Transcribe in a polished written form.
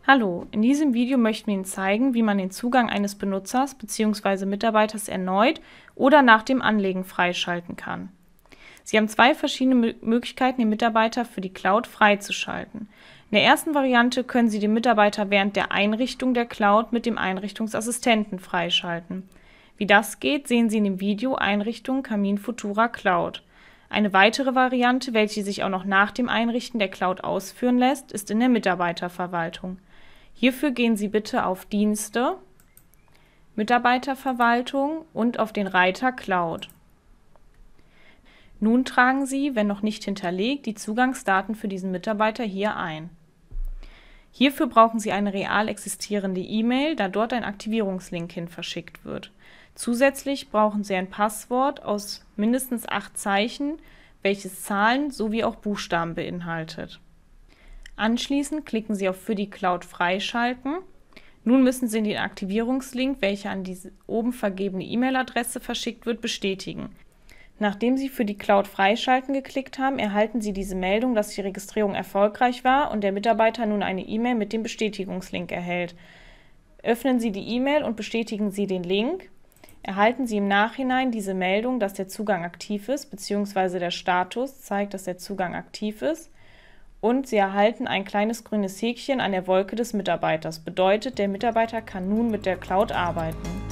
Hallo, in diesem Video möchten wir Ihnen zeigen, wie man den Zugang eines Benutzers bzw. Mitarbeiters erneut oder nach dem Anlegen freischalten kann. Sie haben zwei verschiedene Möglichkeiten, den Mitarbeiter für die Cloud freizuschalten. In der ersten Variante können Sie den Mitarbeiter während der Einrichtung der Cloud mit dem Einrichtungsassistenten freischalten. Wie das geht, sehen Sie in dem Video Einrichtung Camin Futura Cloud. Eine weitere Variante, welche sich auch noch nach dem Einrichten der Cloud ausführen lässt, ist in der Mitarbeiterverwaltung. Hierfür gehen Sie bitte auf Dienste, Mitarbeiterverwaltung und auf den Reiter Cloud. Nun tragen Sie, wenn noch nicht hinterlegt, die Zugangsdaten für diesen Mitarbeiter hier ein. Hierfür brauchen Sie eine real existierende E-Mail, da dort ein Aktivierungslink hin verschickt wird. Zusätzlich brauchen Sie ein Passwort aus mindestens 8 Zeichen, welches Zahlen sowie auch Buchstaben beinhaltet. Anschließend klicken Sie auf Für die Cloud freischalten. Nun müssen Sie den Aktivierungslink, welcher an diese oben vergebene E-Mail-Adresse verschickt wird, bestätigen. Nachdem Sie für die Cloud freischalten geklickt haben, erhalten Sie diese Meldung, dass die Registrierung erfolgreich war und der Mitarbeiter nun eine E-Mail mit dem Bestätigungslink erhält. Öffnen Sie die E-Mail und bestätigen Sie den Link. Erhalten Sie im Nachhinein diese Meldung, dass der Zugang aktiv ist, bzw. der Status zeigt, dass der Zugang aktiv ist. Und Sie erhalten ein kleines grünes Häkchen an der Wolke des Mitarbeiters. Bedeutet, der Mitarbeiter kann nun mit der Cloud arbeiten.